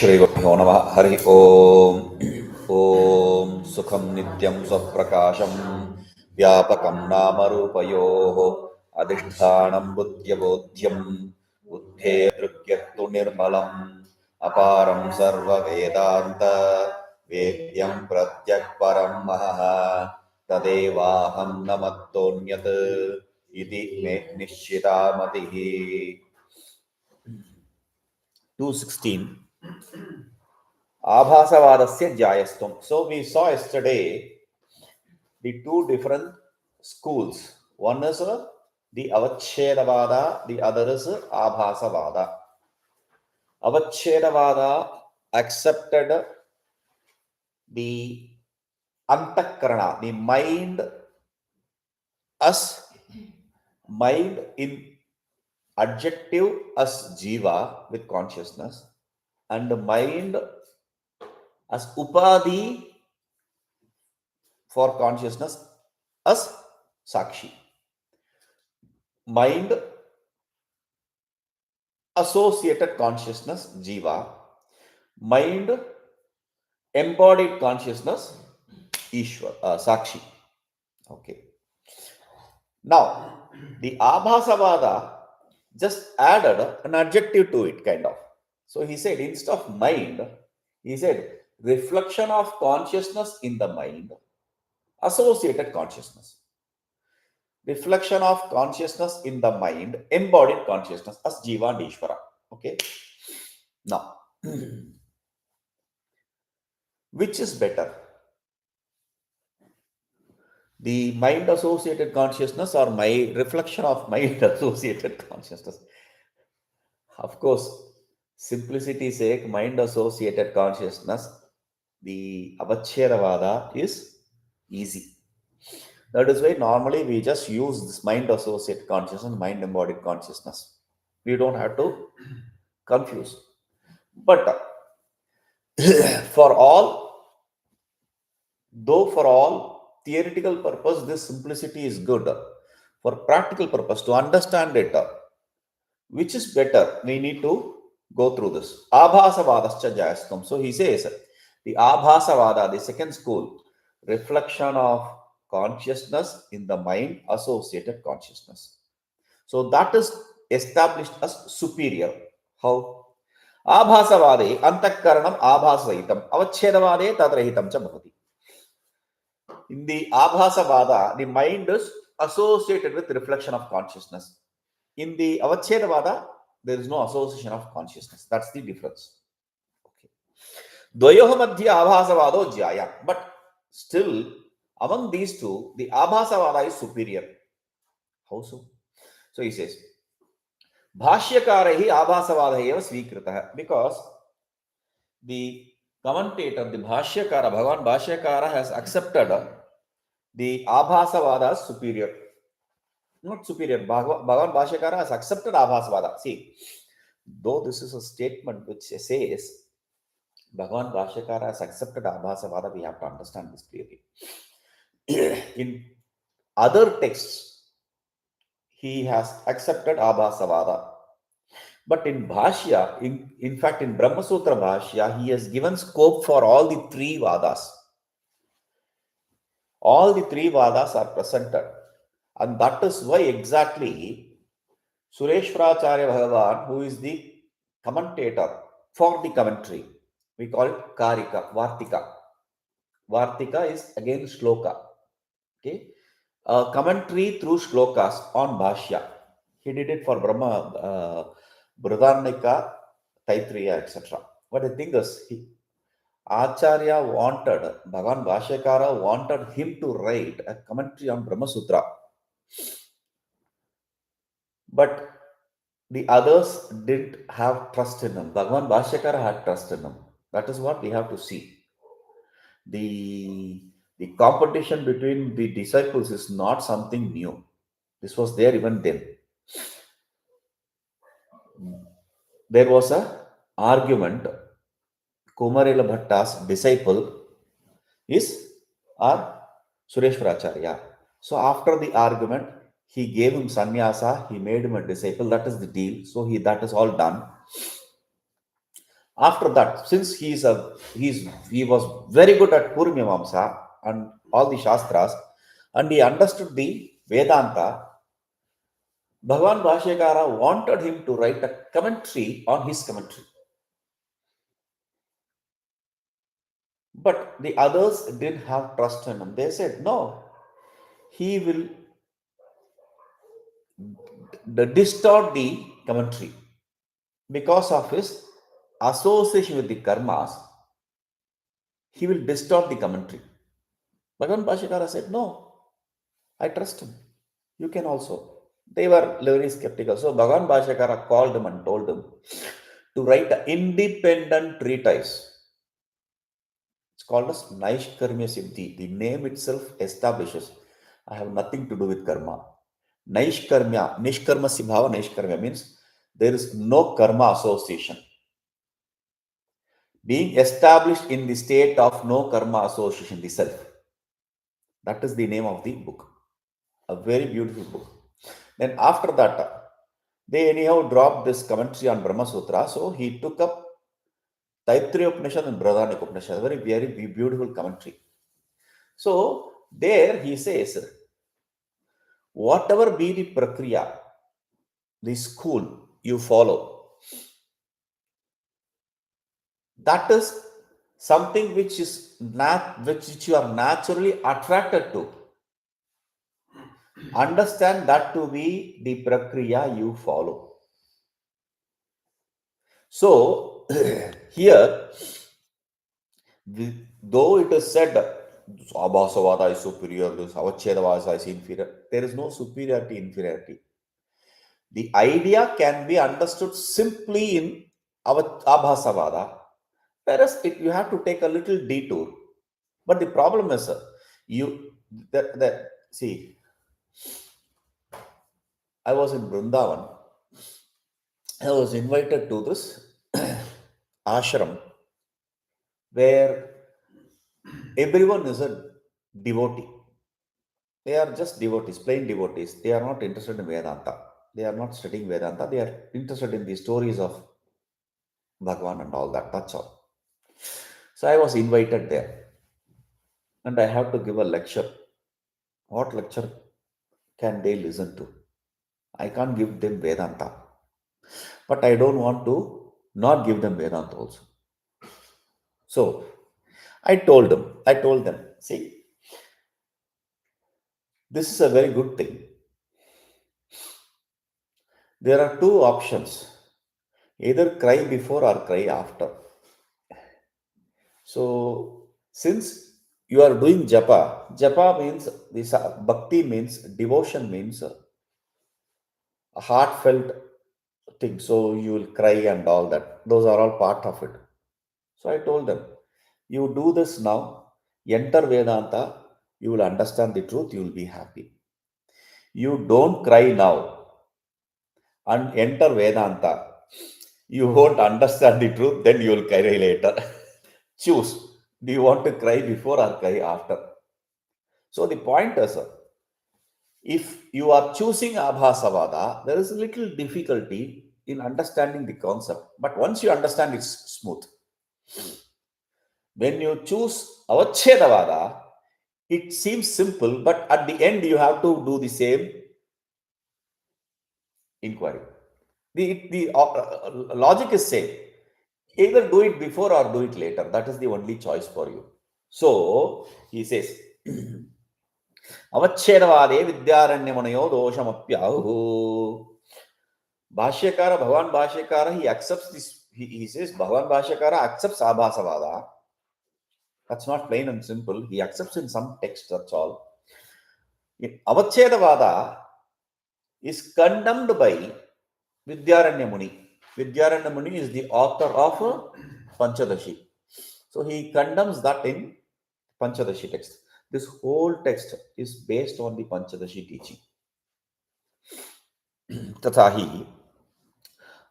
श्रीगुरुभ्यो नमः। हरि ओम्। ॐ सुखं नित्यं स्वप्रकाशं व्यापकं नामरूपयोः अधिष्ठानं बुद्ध्यबोध्यं बुद्धेर्दृग्यत्तु निर्मलम् अपारं सर्ववेदान्त वेद्यं प्रत्यक्परं महः तदेवाहं न मत्तोऽन्यत् इति मे निश्चिता मतिः। 216 Abhasavadasya Jayastam. So we saw yesterday the two different schools. One is the Avachedavada, the other is Abhasavada. Avachedavada accepted the Antakarana, the mind as mind in adjective as Jiva with consciousness, and the mind as Upadhi for consciousness as Sakshi. Mind, associated consciousness, Jiva. Mind, embodied consciousness, Ishwar, Sakshi. Okay. Now, the Abhasavada just added an adjective to it, kind of. So he said, instead of mind, he said, reflection of consciousness in the mind, associated consciousness. Reflection of consciousness in the mind, embodied consciousness as Jiva and Ishvara. Okay. Now, which is better? The mind associated consciousness or my reflection of mind associated consciousness? Of course, simplicity's sake, mind associated consciousness, the Avachedavada is easy. That is why normally we just use this mind associated consciousness, mind embodied consciousness. We don't have to confuse. But for all theoretical purpose, this simplicity is good. For practical purpose, to understand it, which is better, we need to go through this. Abhasavadascha Jayastam. So he says, the Abhasavada, the second school, reflection of consciousness in the mind, associated consciousness. So that is established as superior. How? Abhasavade antakaranam abhasahitam avachedavade tadrahitam cha bhavati. In the Abhasavada, the mind is associated with reflection of consciousness. In the Avachedavada, there is no association of consciousness. That's the difference. Okay. Dvayoha madhya Abhasavado jaya. But still, among these two, the Abhasavada is superior. How so? So he says, Bhashyakarahi Abhasavada eva svikritah. Because the commentator, the Bhashyakara, Bhagavan Bhashyakara has accepted the Abhasavada as superior. Not superior. Bhagavan Bhashyakara has accepted Abhasavada. See, though this is a statement which says Bhagavan Bhashyakara has accepted Abhasavada, we have to understand this clearly. In other texts, he has accepted Abhasavada. But in Bhashya, in fact, in Brahma Sutra Bhashya, he has given scope for all the three Vadas. All the three Vadas are presented. And that is why exactly Sureshwaracharya Bhagavan, who is the commentator for the commentary, we call it Karika, Vartika. Vartika is again Shloka. Okay. Commentary through Shlokas on Bhashya. He did it for Brahma, Brihadaranyaka, Taittiriya, etc. But the thing is, Acharya wanted, Bhagavan Bhashyakara wanted him to write a commentary on Brahma Sutra. But the others didn't have trust in him. Bhagavan Bhashyakara had trust in him. That is what we have to see. The competition between the disciples is not something new. This was there even then. There was a argument. Kumarila Bhatta's disciple is Sureshwaracharya. So after the argument, he gave him sannyasa, he made him a disciple. That is the deal. So that is all done. After that, since he was very good at Purmimamsa and all the Shastras, and he understood the Vedanta, Bhagavan Bhashyakara wanted him to write a commentary on his commentary. But the others didn't have trust in him. They said, no, he will distort the commentary because of his association with the karmas. He will distort the commentary. Bhagavan Bhashyakara said, no, I trust him. You can also. They were very skeptical. So Bhagavan Bhashyakara called him and told him to write an independent treatise. It's called as Naishkarmya Siddhi. The name itself establishes I have nothing to do with karma. Naishkarmya, Nishkarma Sibhava Naishkarmya means there is no karma association. Being established in the state of no karma association, the self. That is the name of the book. A very beautiful book. Then after that, they anyhow dropped this commentary on Brahma Sutra. So he took up Taittiriya Upanishad and Brihadaranyaka Upanishad. Very, very beautiful commentary. So there he says, whatever be the prakriya, the school you follow, that is something which is which you are naturally attracted to. Understand that to be the prakriya you follow. So here, though it is said Abhasavada is superior, Avachedavada is inferior, there is no superiority, inferiority. The idea can be understood simply in Abhasavada, whereas you have to take a little detour. But the problem is, see, I was in Vrindavan. I was invited to this ashram where everyone is a devotee. They are just devotees, plain devotees. They are not interested in Vedanta. They are not studying Vedanta. They are interested in the stories of Bhagwan and all that. That's all. So I was invited there and I have to give a lecture. What lecture can they listen to? I can't give them Vedanta. But I don't want to not give them Vedanta also. So I told them, see, this is a very good thing. There are two options, either cry before or cry after. So since you are doing japa means this bhakti means devotion means a heartfelt thing. So you will cry and all that. Those are all part of it. So I told them, you do this now, enter Vedanta, you will understand the truth, you will be happy. You don't cry now and enter Vedanta, you won't understand the truth, then you will cry later. Choose. Do you want to cry before or cry after? So the point is, if you are choosing Abhasavada, there is a little difficulty in understanding the concept. But once you understand, it's smooth. When you choose Avachedavada, it seems simple, but at the end you have to do the same inquiry. The logic is same. Either do it before or do it later. That is the only choice for you. So he says, Avachedavade Vidyaranyamanayo doshamapyahu. Bhashyakara, Bhagavan Bhashyakara, he accepts this. He says Bhagavan Bhashyakara accepts Abhasavada. That's not plain and simple. He accepts in some text, that's all. Avachedavada is condemned by Vidyaranya Muni. Vidyaranya Muni is the author of Panchadashi. So he condemns that in Panchadashi text. This whole text is based on the Panchadashi teaching. Tathahi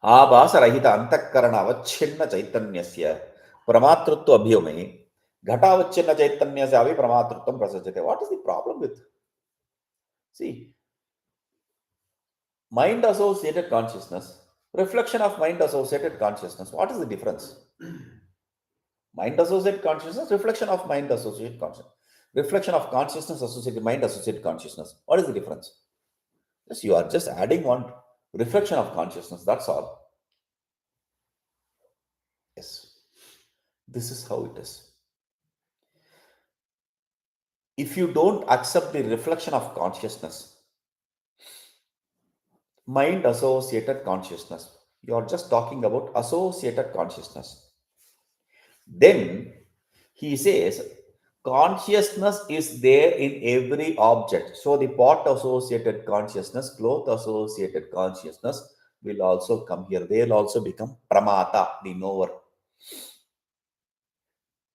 आभासरहित अंतःकरण अवच्छिन्न चैतन्यस्य प्रमातृत्व अभ्युमे घटावच्छिन्न चैतन्यस्य अभि प्रमातृत्वं प्रसज्यते. What is the problem with? See, mind associated consciousness reflection of mind associated consciousness. What is the difference? Mind associated consciousness, reflection of mind associated consciousness. Reflection of consciousness associated mind associated consciousness. What is the difference? Yes, you are just adding one reflection of consciousness. That's all. Yes. This is how it is. If you don't accept the reflection of consciousness, mind associated consciousness, you are just talking about associated consciousness. Then he says consciousness is there in every object. So the pot associated consciousness, cloth associated consciousness will also come here. They will also become pramata, the knower.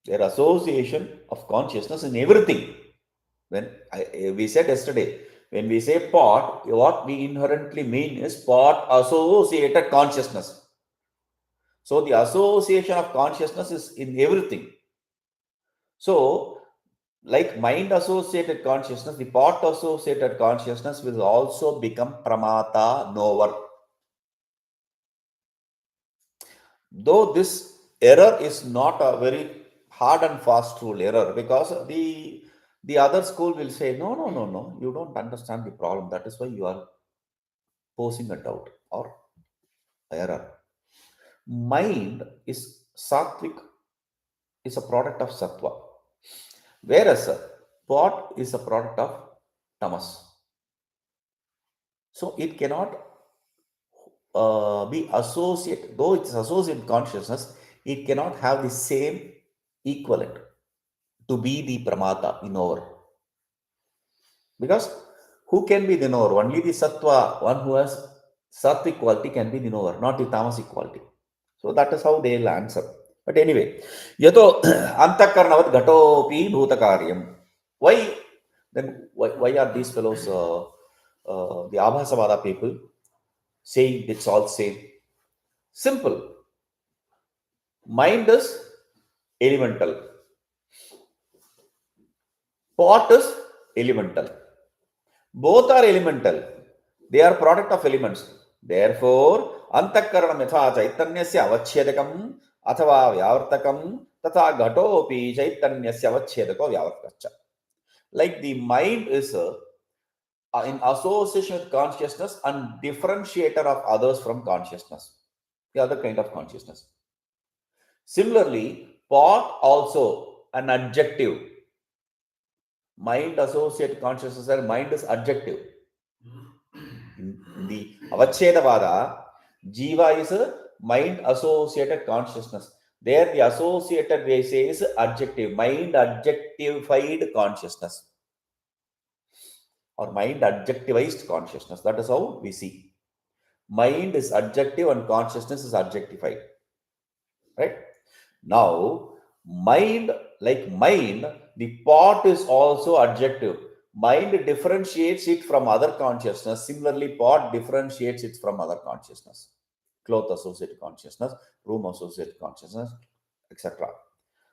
Their association of consciousness in everything. We said yesterday, when we say pot, what we inherently mean is pot associated consciousness. So the association of consciousness is in everything. So, like mind associated consciousness, the pot associated consciousness will also become pramata, knower. Though this error is not a very hard and fast rule error, because the other school will say, no, you don't understand the problem. That is why you are posing a doubt or error. Mind is sattvic, is a product of sattva, whereas pot is a product of tamas. So it cannot be associated, though it's associated consciousness, it cannot have the same equivalent to be the pramata, the knower. Because who can be the knower? Only the sattva, one who has sattvic quality can be the knower, not the tamasic quality. So that is how they will answer. But anyway, yato antakarnavat gatopi bhutakaryam. Why then? Why are these fellows, the Abhasavada people, saying it's all same? Simple. Mind is elemental. Pot is elemental. Both are elemental. They are product of elements. Therefore, antakaranam yatha chaitanyasya avachedakam athava vyavartakam tatha ghatopi chaitanyasya avachedako vyavartakacha. Like the mind is in association with consciousness and differentiator of others from consciousness, the other kind of consciousness. Similarly, pot also an adjective. Mind associated consciousness and mind is adjective. In the Avachedavada, Jiva is a mind associated consciousness. There, the associated they say is adjective, mind adjectified consciousness or mind adjectivized consciousness. That is how we see. Mind is adjective and consciousness is adjectified. Right? Now, mind, like mind, the pot is also adjective. Mind differentiates it from other consciousness. Similarly, pot differentiates it from other consciousness. Cloth associated consciousness, room associated consciousness, etc.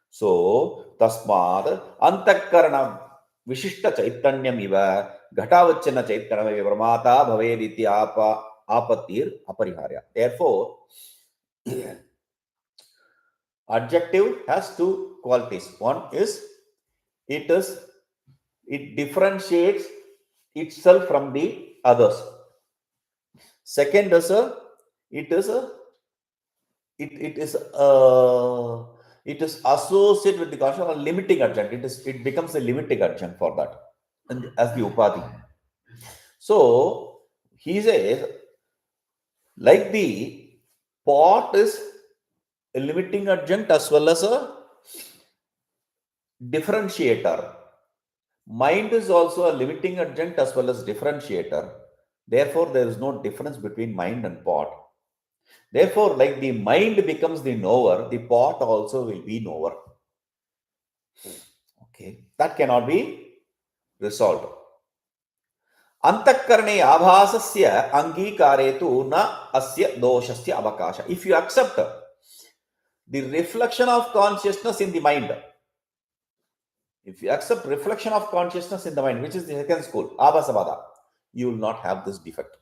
So, tasmad antakarana vishishta chaitanyam iva ghatavachana chaitanyam iva pramata bhavediti apatir apariharya. Therefore, adjective has two qualities. One is it differentiates itself from the others. Second is it is associated with the consciousness, a limiting adjunct. It becomes a limiting adjunct for that, and as the upadhi. So he says, like the pot is a limiting adjunct as well as a differentiator. Mind is also a limiting adjunct as well as differentiator. Therefore, there is no difference between mind and pot. Therefore, like the mind becomes the knower, the pot also will be knower. Okay, that cannot be resolved. Antakarne abhasasya angikare tu na asya doshasya avakasha. If you accept the reflection of consciousness in the mind, if you accept reflection of consciousness in the mind, which is the second school, Abhasavada, you will not have this defect.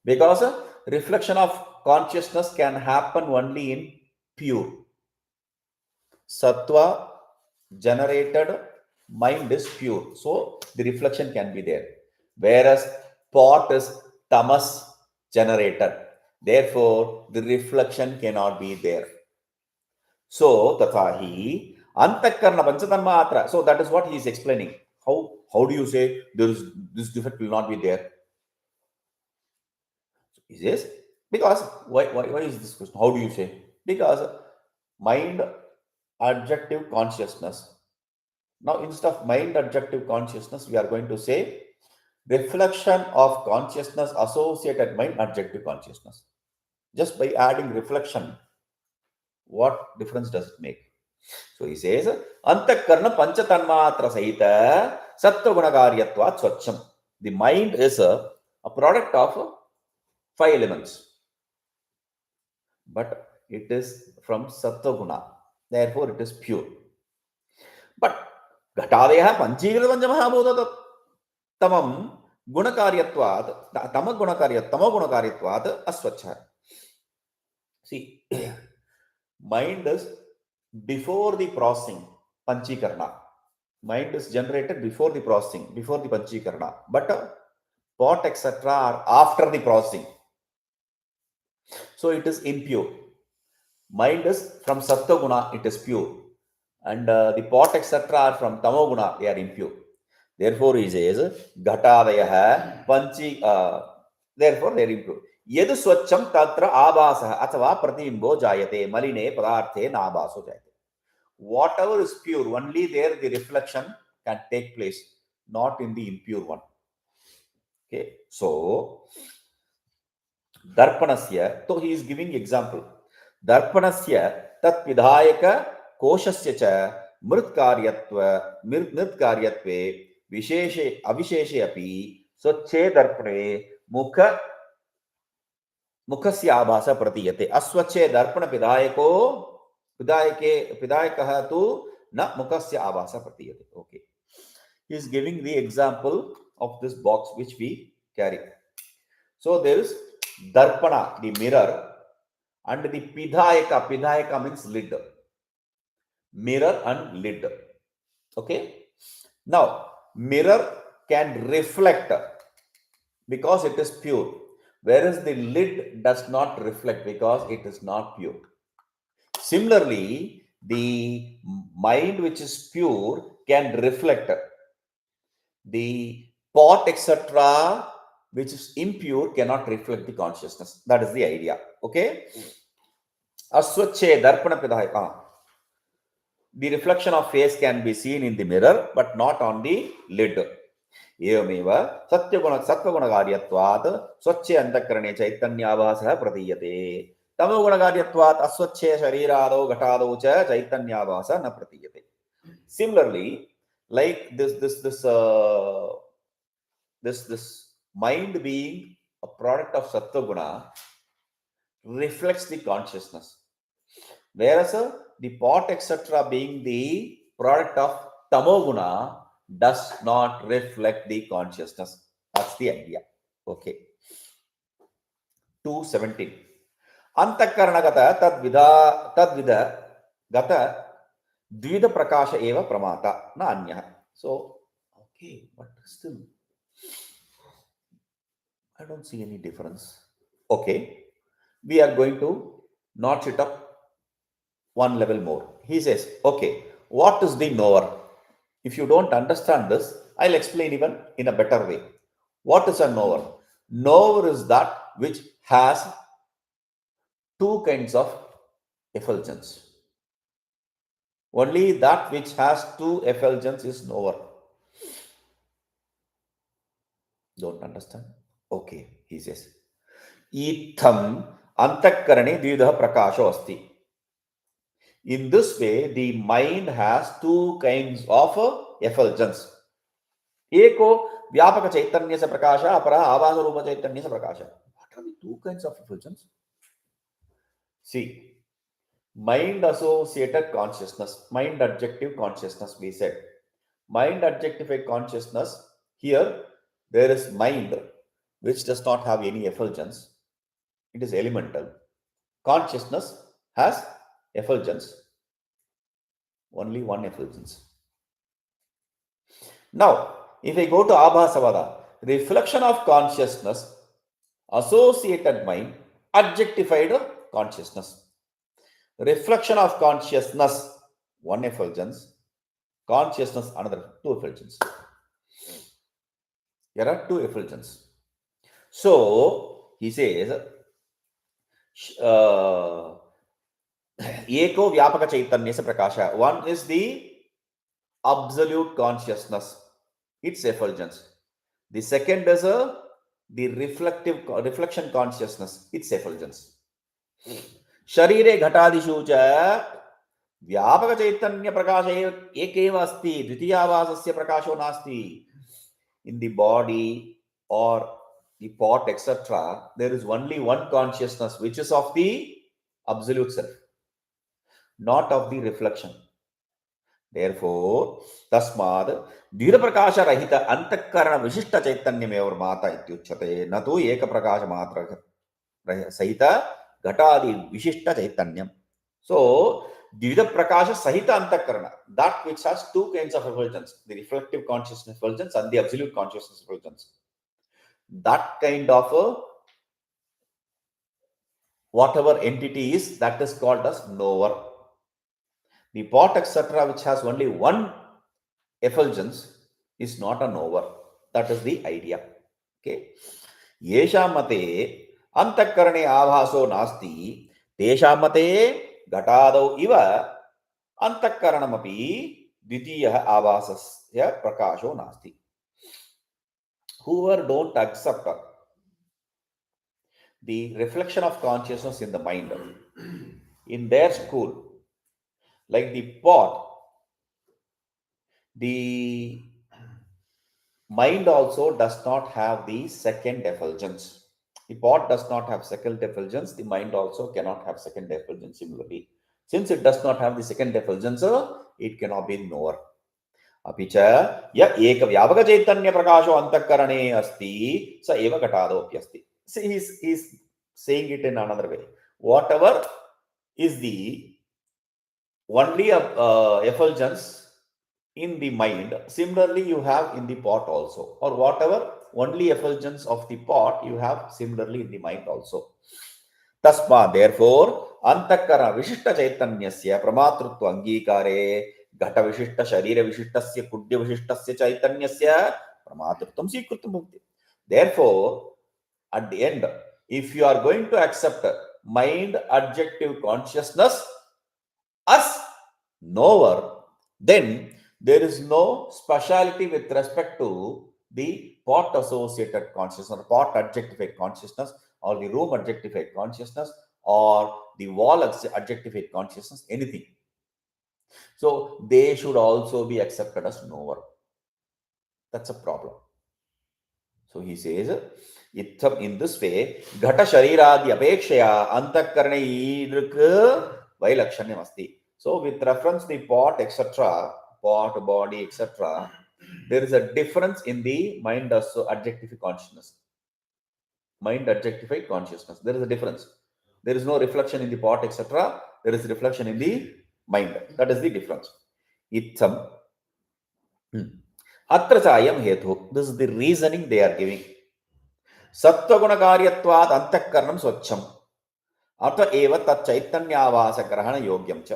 Because reflection of consciousness can happen only in pure. Sattva generated mind is pure. So the reflection can be there. Whereas pot is tamas generated. Therefore, the reflection cannot be there. So tathahi antakarna panchatanmatra. So that is what he is explaining. How do you say there is this defect will not be there? He says, because why is this question? How do you say? Because mind adjective consciousness. Now, instead of mind adjective consciousness, we are going to say reflection of consciousness associated mind adjective consciousness. Just by adding reflection, what difference does it make? So he says, Antakarna panchatanmatra sahita sattvagunakaryatvat swacham. The mind is a product of 5 elements, but it is from sattva-guna. Therefore, it is pure. But ghatadaya panchīkrita panchamahabhuta tamam gunakaryatvat, tamo-gunakaryatvat aswachha. See, mind is before the processing, panchikarna. Mind is generated before the processing, before the panchikarna. But pot, etc. are after the processing. So it is impure. Mind is from sattva-guna, it is pure. And the pot, etc. are from tamo-guna, they are impure. Therefore, he says, ghatadaya panchi, therefore they are impure. Yed swacham tatra abhasah athava pratibimbo jayate maline padarthe nabhaso jayate. Whatever is pure, only there the reflection can take place, not in the impure one. Okay, so darpanasya, so he is giving example. Darpanasya tat vidhayaka koshasya cha mृत्कार्यत्वे विशेषे अविशेषे अपि स्वच्छे दर्पणे मुखस्य आभास प्रतीयते. अस्वच्छे दर्पण पिदायकः तु न मुखस्य आभास प्रतीयते. Okay, he is giving the example of this box which we carry. So there is darpana, the mirror, and the pidayaka means lid, mirror and lid. Okay, now mirror can reflect because it is pure, whereas the lid does not reflect because it is not pure. Similarly, the mind which is pure can reflect. The pot, etc., which is impure, cannot reflect the consciousness. That is the idea. Okay. Aswache darpana pidayaka. The reflection of face can be seen in the mirror, but not on the lid. एवमेव सत्वगुणकार्यत्वात् स्वच्छे अंतःकरणे चैतन्याभासः प्रतीयते. तमोगुणकार्यत्वात् अस्वच्छे शरीरादौ घटादौ च चैतन्याभासः न प्रतीयते. Similarly, like this mind being a product of sattva guna reflects the consciousness, whereas the pot, etc., being the product of tamoguna does not reflect the consciousness. That's the idea. Okay. 217. Antakarnagata tadvida gata dvida prakasha eva pramata na anya. So, okay, but still, I don't see any difference. Okay, we are going to notch it up one level more. He says, okay, what is the knower? If you don't understand this, I'll explain even in a better way. What is a knower? Knower is that which has two kinds of effulgence. Only that which has two effulgence is knower. Don't understand? Okay, he says. Itham antakarane dvidah prakasho asti. In this way, the mind has two kinds of effulgence. Eko vyapaka chaitanya sa prakasha, apara avasa rupa chaitanya sa prakasha. What are the two kinds of effulgence? See, mind associated consciousness, mind adjective consciousness, we said. Mind adjectified consciousness, here there is mind which does not have any effulgence. it is elemental. Consciousness has effulgence. Only one effulgence. Now, if I go to Abhasavada, reflection of consciousness, associated mind, adjectified consciousness. Reflection of consciousness, one effulgence. Consciousness, another, two effulgence. There are two effulgence. So, he says, Eko Vyapaka Chaitanya Prakasha. One is the absolute consciousness, its effulgence. The second is the reflection consciousness, its effulgence. Sharire Ghatadishu cha Vyapaka Chaitanya Prakasha ekeva asti, Dvitiyavasasya Prakasho nasti. In the body or the pot, etc., there is only one consciousness, which is of the absolute self, not of the reflection. Therefore, tasmad dvira prakasha rahita antakarana vishishta chaitanyameva mata ityuchyate na tu eka prakasha matra sahita ghatadi vishishta chaitanyam. So, dvida prakasha sahita antakarana, that which has two kinds of effulgence, the reflective consciousness effulgence and the absolute consciousness effulgence. That kind of whatever entity is, that is called as knower. The pot, etc., which has only one effulgence is not a knower. That is the idea. Okay. Yesha mate antakarane abhaso nasti tesha mate ghatadau iva antakaranamapi dvitiya abhasasya prakasho nasti. Whoever don't accept the reflection of consciousness in the mind, in their school, like the pot, the mind also does not have the second effulgence. The pot does not have second effulgence, the mind also cannot have second effulgence similarly. Since it does not have the second effulgence, it cannot be knower. Apicha ya eka vyapaka chaitanya prakasho antakarane asti sa eva ghatadopya asti. See, he's saying it in another way. Whatever is the only effulgence in the mind, similarly you have in the pot also, or whatever only effulgence of the pot you have similarly in the mind also. Tasma, therefore, antakara vishishta chaitanyasya pramatrutva angikare ghata vishishta sharira vishishtasya kudya vishishtasya chaitanyasya pramatrutvam sikrutam bhakti. Therefore, at the end, if you are going to accept mind adjective consciousness as knower, then there is no speciality with respect to the pot associated consciousness, pot adjectified consciousness, or the room adjectified consciousness, or the wall adjectified consciousness, anything. So they should also be accepted as knower. That's a problem. So he says, in this way, Ghata Shariradi Apekshaya Antakarane Idrika Vailakshanyam Asti. So with reference to the pot, etc., pot, body, etc., there is a difference in the mind adjectified consciousness. Mind adjectified consciousness. There is a difference. There is no reflection in the pot, etc. There is reflection in the mind. That is the difference. Itham. Atra chayam hetu. This is the reasoning they are giving. Sattva karyatvad antakaranam swachham. Ata eva tat chaitanyavasa grahana yogyam cha.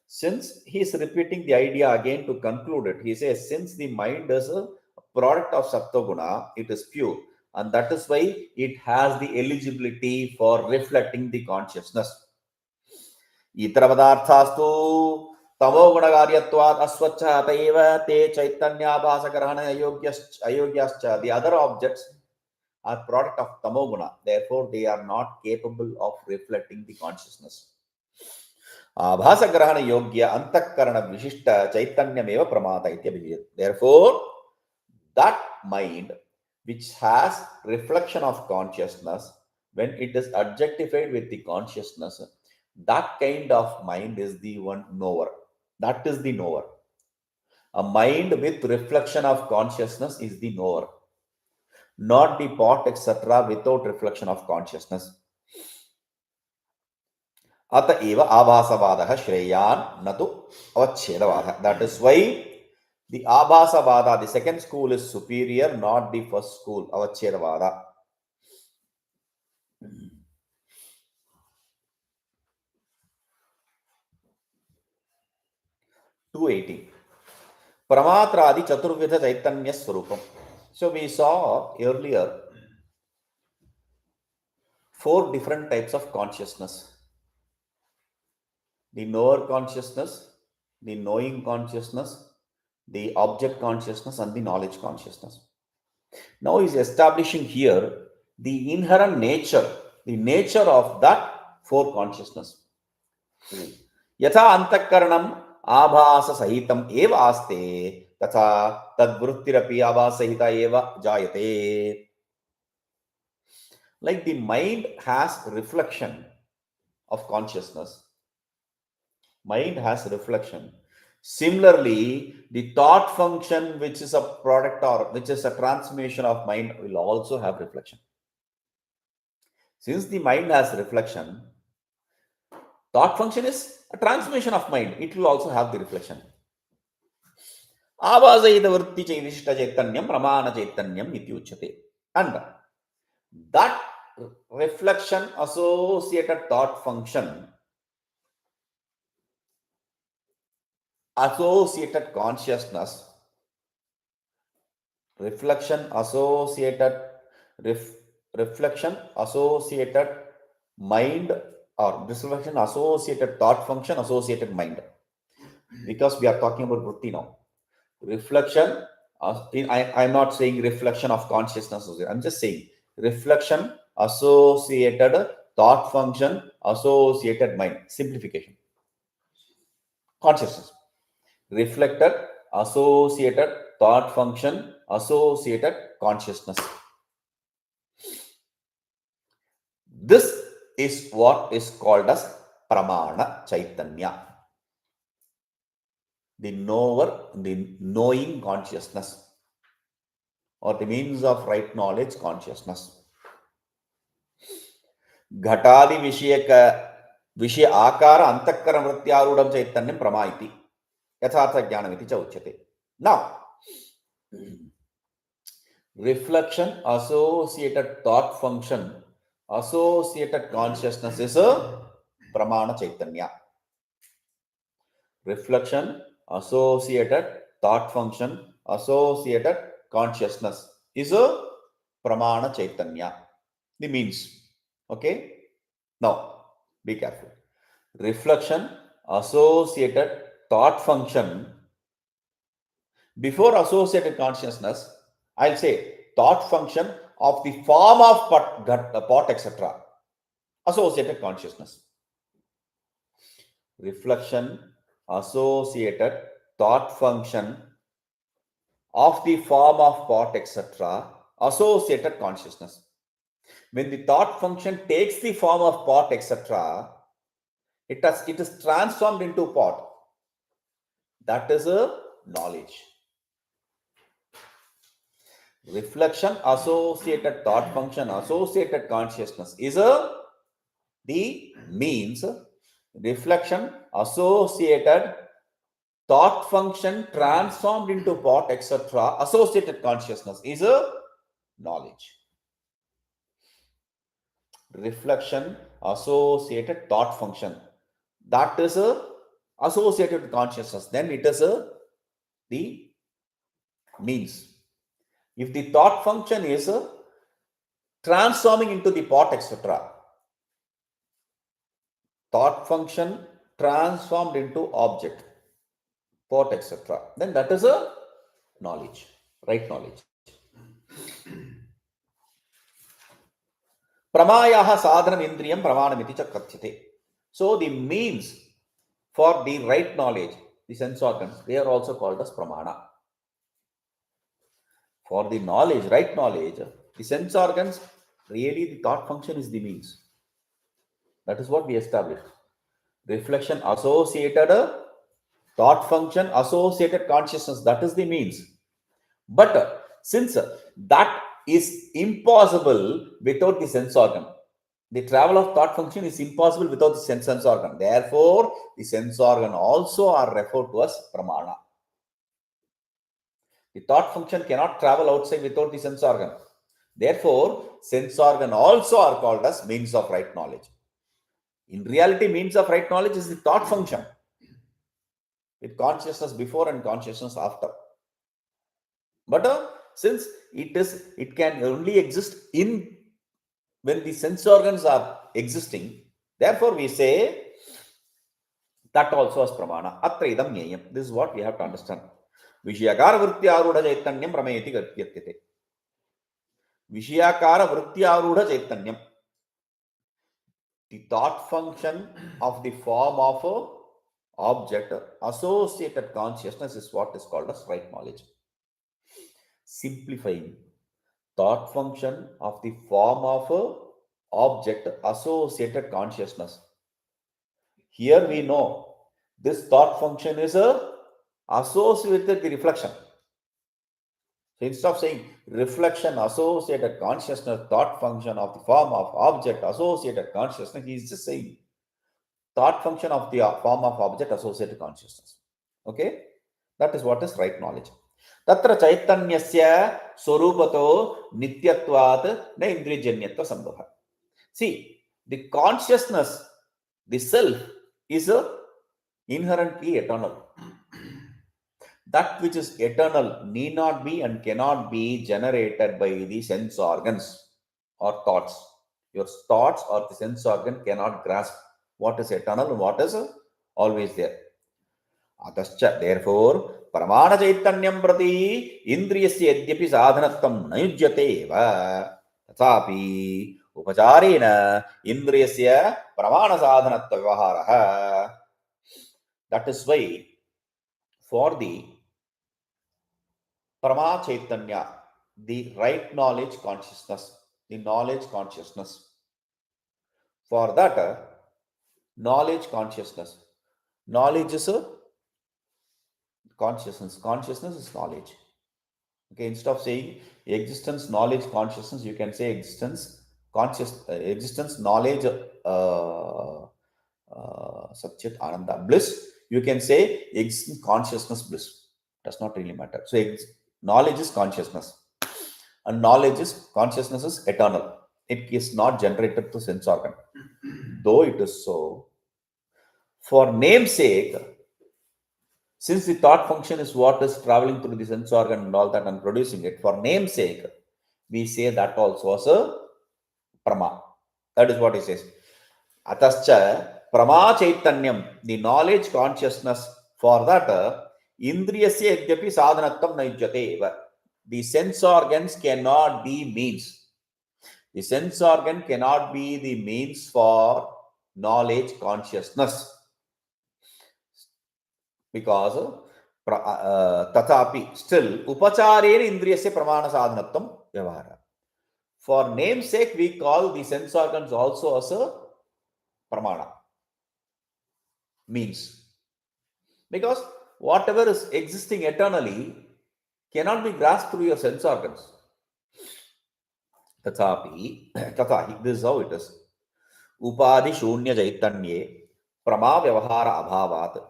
Since he is repeating the idea again to conclude it, he says, since the mind is a product of Sattva Guna, it is pure. And that is why it has the eligibility for reflecting the consciousness. Itara padarthastu tamo guna karyatvad asvacha ataiva te chaitanyabhasa grahana ayogyascha. The other objects are product of tamo guna. Therefore, they are not capable of reflecting the consciousness. Abhasa grahana yogya antakarana vishishta chaitanyameva pramata ityabhiyat. Therefore, that mind which has reflection of consciousness, when it is adjectified with the consciousness, that kind of mind is the one knower. That is the knower. A mind with reflection of consciousness is the knower, not the pot, etc., without reflection of consciousness. Ata eva abhasavadaha shreyan natu avachedavadaha. That is why the Abhasavada, the second school, is superior, not the first school, Avachedavada. (280) Pramatradi Chaturvidha Chaitanya Swarupam. So we saw earlier 4 different types of consciousness: the knower consciousness, the knowing consciousness, the object consciousness, and the knowledge consciousness. Now he is establishing here the inherent nature, the nature of that 4 consciousness. यथा अंतःकरणम आभास सहितम एव आस्ते तथा तद्वृत्तिरपि आभास सहिता एव जायते. Like the mind has reflection of consciousness, mind has reflection. Similarly, the thought function, which is a product or which is a transmission of mind, will also have reflection. Since the mind has reflection, thought function is a transmission of mind. It will also have the reflection. Avasahita vritti chaitishta chaitanyam pramana chaitanyam iti uchyate. And that reflection associated thought function, associated consciousness, reflection associated mind, or reflection associated thought function, associated mind, because we are talking about vritti now. Reflection, I'm not saying reflection of consciousness, I'm just saying reflection associated thought function, associated mind. Simplification. Consciousness, reflected, associated thought function, associated consciousness. This is what is called as pramana chaitanya, the knower, the knowing consciousness, or the means of right knowledge consciousness. Ghatadi विषय आकार अंतःकरण वृत्त्यारूढ़ं चैतन्यं प्रमा इति यथार्थ ज्ञानम् इति च उच्यते. Now, reflection associated thought function, associated consciousness is a pramana chaitanya. Reflection associated thought function, associated consciousness is a pramana chaitanya. The means. Okay. Now, be careful. Reflection associated thought function. Before associated consciousness, I'll say thought function of the form of pot, etc. Associated consciousness. Reflection associated thought function of the form of pot, etc. Associated consciousness. When the thought function takes the form of pot, etc., it is transformed into pot. That is a knowledge. Reflection associated thought function, associated consciousness is the means. Reflection associated thought function transformed into pot, etc. Associated consciousness is a knowledge. Reflection associated thought function, that is a associated consciousness, then it is the means. If the thought function is transforming into the pot, etc., thought function transformed into object, pot, etc., then that is a knowledge, right knowledge. Pramayaha sadhanam indriyam pramanamiti cha kathyate. So the means for the right knowledge, the sense organs, they are also called as pramana. For the knowledge, right knowledge, the sense organs, really the thought function is the means. That is what we established. Reflection associated thought function, associated consciousness, that is the means. But since that is impossible without the sense organ, The travel of thought function is impossible without the sense organ. Therefore, the sense organ also are referred to as pramana. The thought function cannot travel outside without the sense organ. Therefore, sense organ also are called as means of right knowledge. In reality, means of right knowledge is the thought function with consciousness before and consciousness after. But since it can only exist in when the sense organs are existing, therefore we say that also as pramana. Atra idam nyayam. This is what we have to understand. Vishayakara vritti arudha chaitanyam ramayati gatyate. Vishayakara vritti arudha chaitanyam. The thought function of the form of a object associated consciousness is what is called as right knowledge. Simplifying, thought function of the form of a object associated consciousness. Here we know this thought function is associated with the reflection. So instead of saying reflection associated consciousness, thought function of the form of object associated consciousness, he is just saying thought function of the form of object associated consciousness. Okay, that is what is right knowledge. Tatra chaitanyasya swarupato nityatvat na indriyajanyatva sambhava. See, the consciousness, the self, is inherently eternal. That which is eternal need not be and cannot be generated by the sense organs or thoughts. Your thoughts or the sense organ cannot grasp what is eternal and what is always there. Atascha, therefore, pramana chaitanyam prati indriyasya yadyapi sadhanatvam nayujyate eva tathapi upacharena indriyasya pramana sadhanatva vyavaharaha. That is why for the Prama Chaitanya, the right knowledge consciousness, the knowledge consciousness. For that, knowledge consciousness. Knowledge is a consciousness. Consciousness is knowledge. Okay, instead of saying existence, knowledge, consciousness, you can say existence, existence, knowledge, Satchit Ananda, bliss. You can say existence, consciousness, bliss. Does not really matter. So knowledge is consciousness, and knowledge is consciousness is eternal. It is not generated through sense organ. Though it is so, for namesake, since the thought function is what is traveling through the sense organ and all that and producing it, for namesake, we say that also as a prama. That is what he says. Atascha prama chaitanyam, the knowledge consciousness, for that indriyasya yadyapi sadhanatvam nayujyate eva. The sense organs cannot be means. The sense organ cannot be the means for knowledge consciousness. Because tathapi, still, upacharena indriyasya pramana sadhanatvam vyavahara. For namesake, we call the sense organs also as a pramana, means. Because whatever is existing eternally cannot be grasped through your sense organs. Tathapi, this is how it is. Upadi shunya chaitanye prama vyavahara abhavat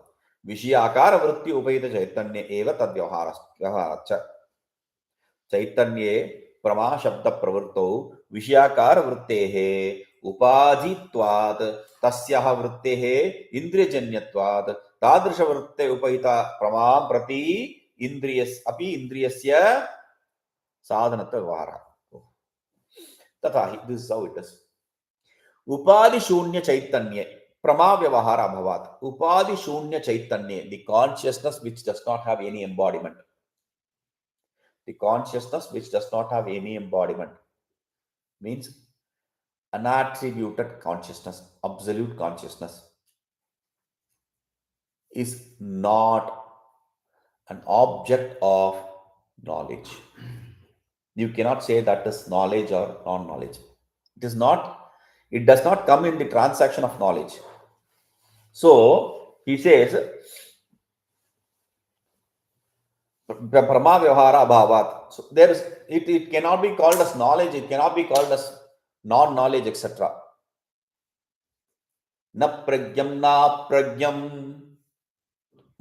vishayakara vritti upayita chaitanye eva tad vyavaharacha. Chaitanye prama shabda pravritto vishayakara vrittehe upadhitvad tasyaha vrittehe indriyajanyatvad tadrisha vritte upayita pramam prati indriyas api indriyasya sadhanatva vyavahara. Tathahi, this is how it is. Upadi shunya chaitanya prama vyavahara bhavat. Upadi shunya chaitanya, the consciousness which does not have any embodiment. The consciousness which does not have any embodiment means unattributed consciousness, absolute consciousness, is not an object of knowledge. You cannot say that is knowledge or non-knowledge. It is not, it does not come in the transaction of knowledge. So he says Brahma Vyavahara Bhavat. So there is it cannot be called as knowledge, it cannot be called as non-knowledge, etc. Na pragyam na pragyam.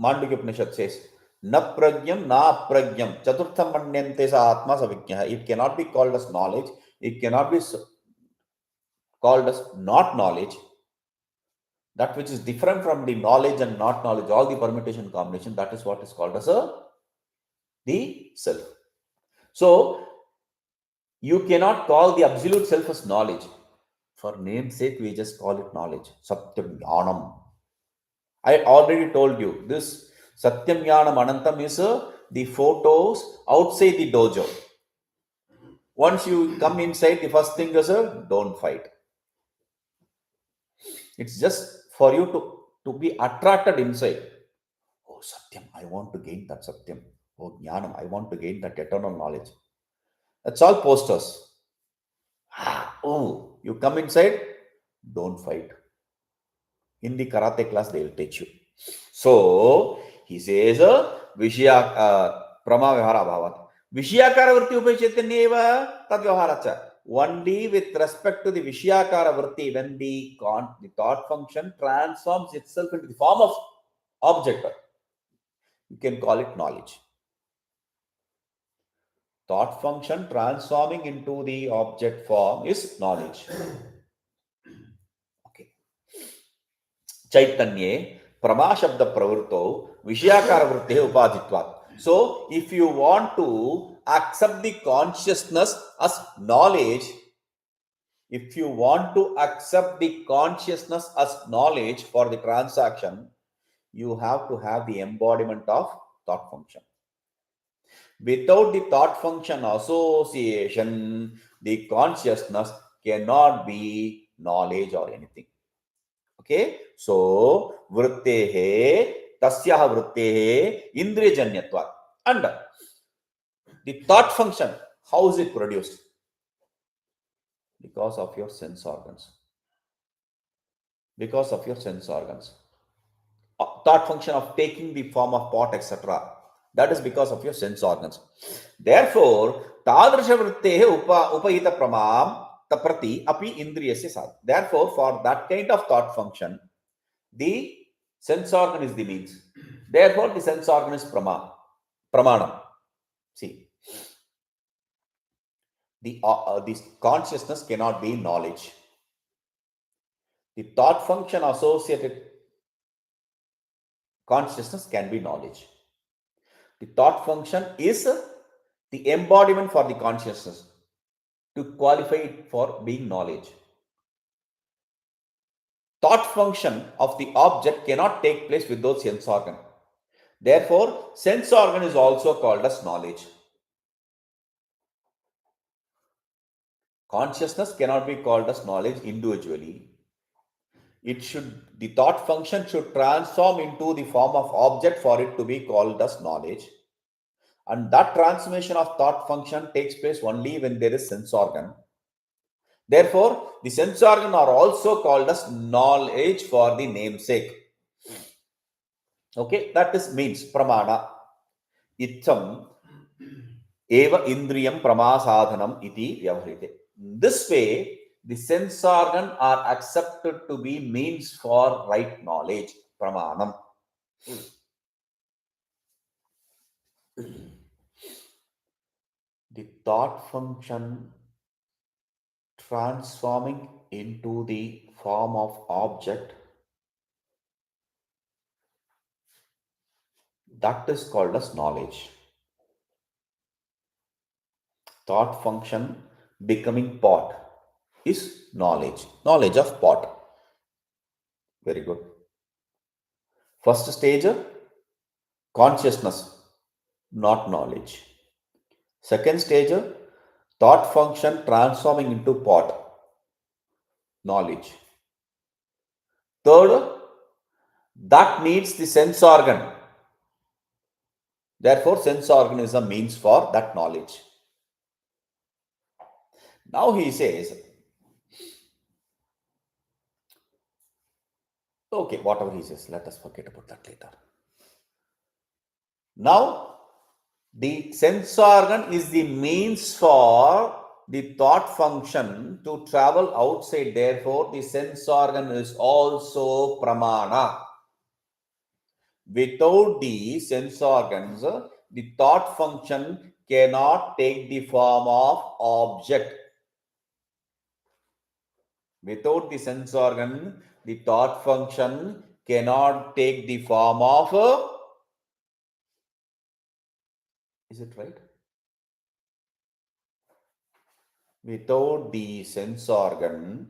Mandukya Upanishad says, Na pragyam na pragyam. Chaturtham manyante sa atma savijñah. It cannot be called as knowledge. It cannot be called as not knowledge. That which is different from the knowledge and not knowledge, all the permutation combination, that is what is called as the self. So, you cannot call the absolute self as knowledge. For namesake, we just call it knowledge. Satyam Jnanam. I already told you this Satyam Jnanam Anantam is the photos outside the dojo. Once you come inside, the first thing is don't fight. It's just for you to be attracted inside. Oh, Satyam, I want to gain that Satyam. Oh, Jnanam, I want to gain that eternal knowledge. That's all posters. Oh, you come inside, don't fight. In the karate class, they will teach you. So, he says, Prama Vyavhara Bhavat. Vishayakara Vritti Upachaitaneva Tad Vyavharacha. Only with respect to the Vishayakara Vritti, when the thought function transforms itself into the form of object, you can call it knowledge. Thought function transforming into the object form is knowledge. Okay. Chaitanye Pramashabda Pravurto Vishayakara Vritti Upadhitvat. So, if you want to accept the consciousness as knowledge, if you want to accept the consciousness as knowledge for the transaction, you have to have the embodiment of thought function. Without the thought function association, the consciousness cannot be knowledge or anything. Okay, so vrittehe tasyaha vrittehe indriyajanyatvat. And the thought function, how is it produced? Because of your sense organs. Because of your sense organs. Thought function of taking the form of pot, etc. That is because of your sense organs. Therefore, tadrisha vrittehe upahita pramam taprati api indriyasya sadh. Therefore, for that kind of thought function, the sense organ is the means. Therefore, the sense organ is pramanam. See, this consciousness cannot be knowledge. The thought function associated consciousness can be knowledge. The thought function is the embodiment for the consciousness to qualify it for being knowledge. Thought function of the object cannot take place without sense organ. Therefore, sense organ is also called as knowledge. Consciousness cannot be called as knowledge individually. The thought function should transform into the form of object for it to be called as knowledge. And that transformation of thought function takes place only when there is sense organ. Therefore, the sense organ are also called as knowledge for the namesake. Okay, that is means pramana. Icham eva indriyam pramasadhanam iti vyavahrite. This way, the sense organ are accepted to be means for right knowledge, pramanam. The thought function transforming into the form of object, that is called as knowledge. Thought function becoming pot is knowledge. Knowledge of pot. Very good. First stage, consciousness, not knowledge. Second stage, thought function transforming into pot, knowledge. Third, that needs the sense organ. Therefore, sense organ is a means for that knowledge. Now he says, okay, whatever he says, let us forget about that later. Now, the sense organ is the means for the thought function to travel outside. Therefore, the sense organ is also pramana. Without the sense organs, the thought function cannot take the form of object. Without the sense organ, the thought function cannot take the form of. Is it right? Without the sense organ,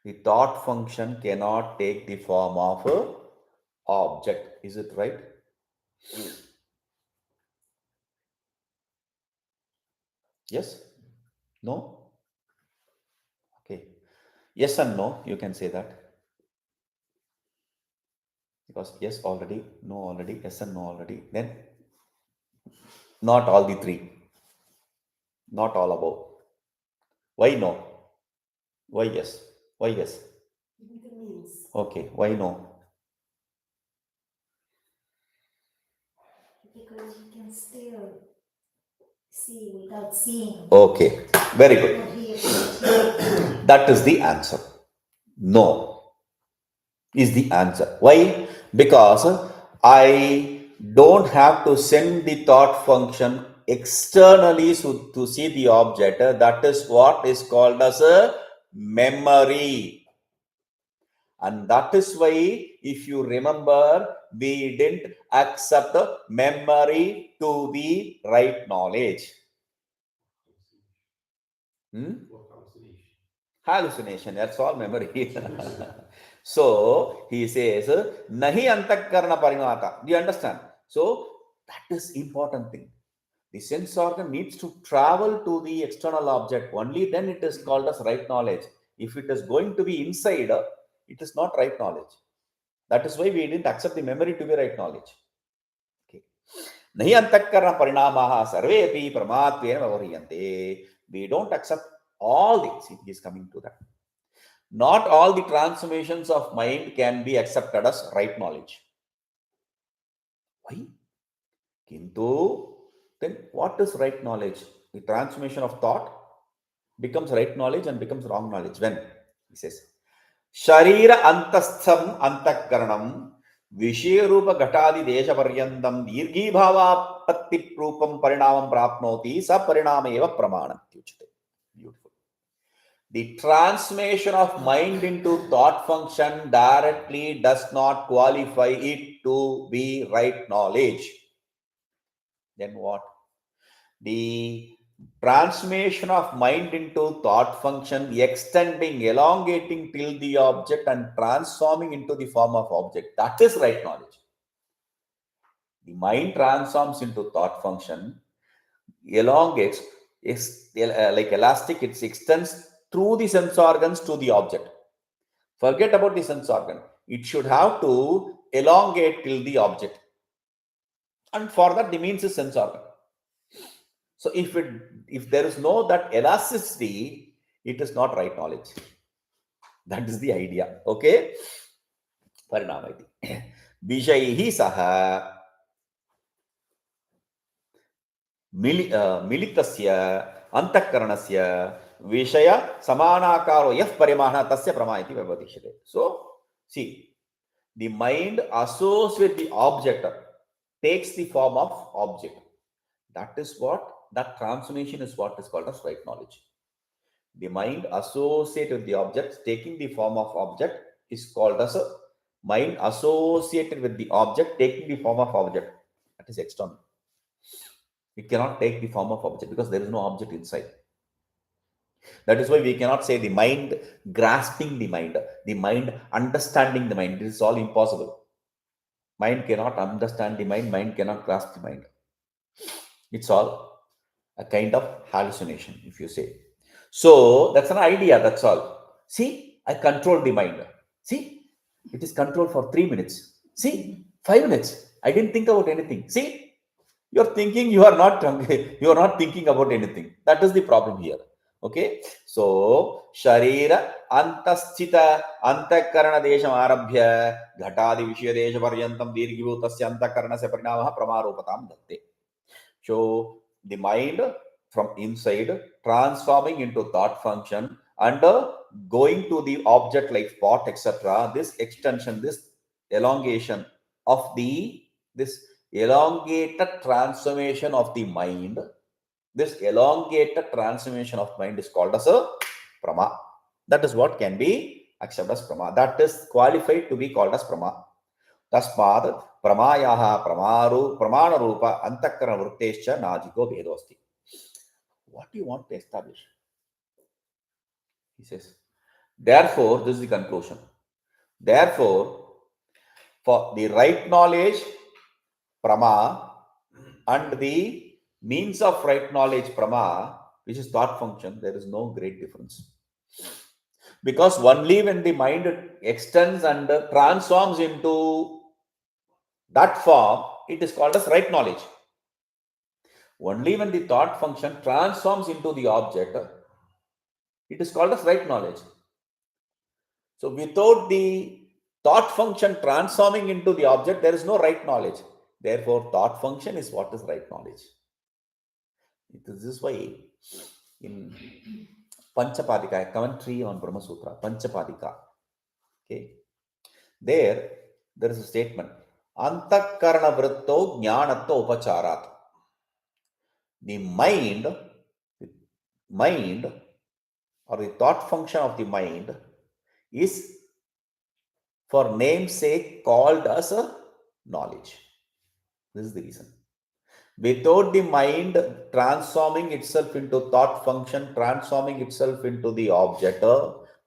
the thought function cannot take the form of a object. Is it right? Yes? No? Okay. Yes and no, you can say that. Because yes already, no already, yes and no already. Then not all the three. Not all above. Why no? Why yes? Why yes? Okay, why no? Because you can still see without seeing. Okay, very good. That is the answer. No is the answer. Why? Because I don't have to send the thought function externally to see the object. That is what is called as a memory. And that is why, if you remember, we didn't accept memory to the right knowledge. Hallucination, that's all memory. So he says, Nahi antakarana parimata. Do you understand? So that is important thing. The sense organ needs to travel to the external object. Only then it is called as right knowledge. If it is going to be inside, it is not right knowledge. That is why we didn't accept the memory to be right knowledge. Okay. Nahi antakarana parinamaha sarvepi pramatvena vavariyante. We don't accept all these. He is coming to that. Not all the transformations of mind can be accepted as right knowledge. Why? Kintu, then what is right knowledge? The transformation of thought becomes right knowledge and becomes wrong knowledge. When? He says, Sharira antastham antakaranam Vishya Rupa Ghatadi Desha Paryandam Dirghi Bhava Patti Prupam Parinamam Prapnoti Sa Parinama Eva Pramanam. Beautiful. The transformation of mind into thought function directly does not qualify it to be right knowledge. Then what? The transformation of mind into thought function, extending, elongating till the object and transforming into the form of object. That is right knowledge. The mind transforms into thought function, elongates, like elastic, it extends through the sense organs to the object. Forget about the sense organ. It should have to elongate till the object. And for that, the means is sense organ. So if there is no that elasticity, it is not right knowledge. That is the idea. Okay? Parinamati. Vishaihi saha militasya antakaranasya vishaya samanakaro yaf parimana tasya prama iti vyavadishyate. So, see, the mind associates with the object, takes the form of object. That is what, that transformation is what is called as right knowledge. The mind associated with the object, taking the form of object, is called as a mind associated with the object, taking the form of object. That is external. It cannot take the form of object because there is no object inside. That is why we cannot say the mind grasping the mind understanding the mind. This is all impossible. Mind cannot understand the mind cannot grasp the mind. It's all a kind of hallucination, if you say. So that's an idea, that's all. See, I control the mind. See, it is controlled for 3 minutes. See, 5 minutes. I didn't think about anything. See, you're thinking you are not thinking about anything. That is the problem here. Okay, so Sharira Antasthita Antakarana Desham Arabhya Ghatadi Vishya Desha Paryantam Dirgibhutasya Antakarana Saparinamaha Pramaropatam Datte. So the mind from inside, transforming into thought function, and going to the object like pot, etc. This extension, this elongation of this elongated transformation of the mind, this elongated transformation of mind is called as a prama. That is what can be accepted as prama. That is qualified to be called as prama. Tasmad pramayaha pramana rupa antakara vruttescha najiko vedosti. What do you want to establish? He says, therefore, this is the conclusion. Therefore, for the right knowledge, prama, and the means of right knowledge, prama, which is thought function, there is no great difference. Because only when the mind extends and transforms into that form, it is called as right knowledge. Only when the thought function transforms into the object, it is called as right knowledge. So without the thought function transforming into the object, there is no right knowledge. Therefore, thought function is what is right knowledge. It is this way in Panchapadika, commentary on Brahma Sutra, Panchapadika. Okay. There is a statement. Antakarana vritto jnanatta upacharat. The mind or the thought function of the mind is for namesake called as a knowledge. This is the reason. Without the mind transforming itself into thought function, transforming itself into the object,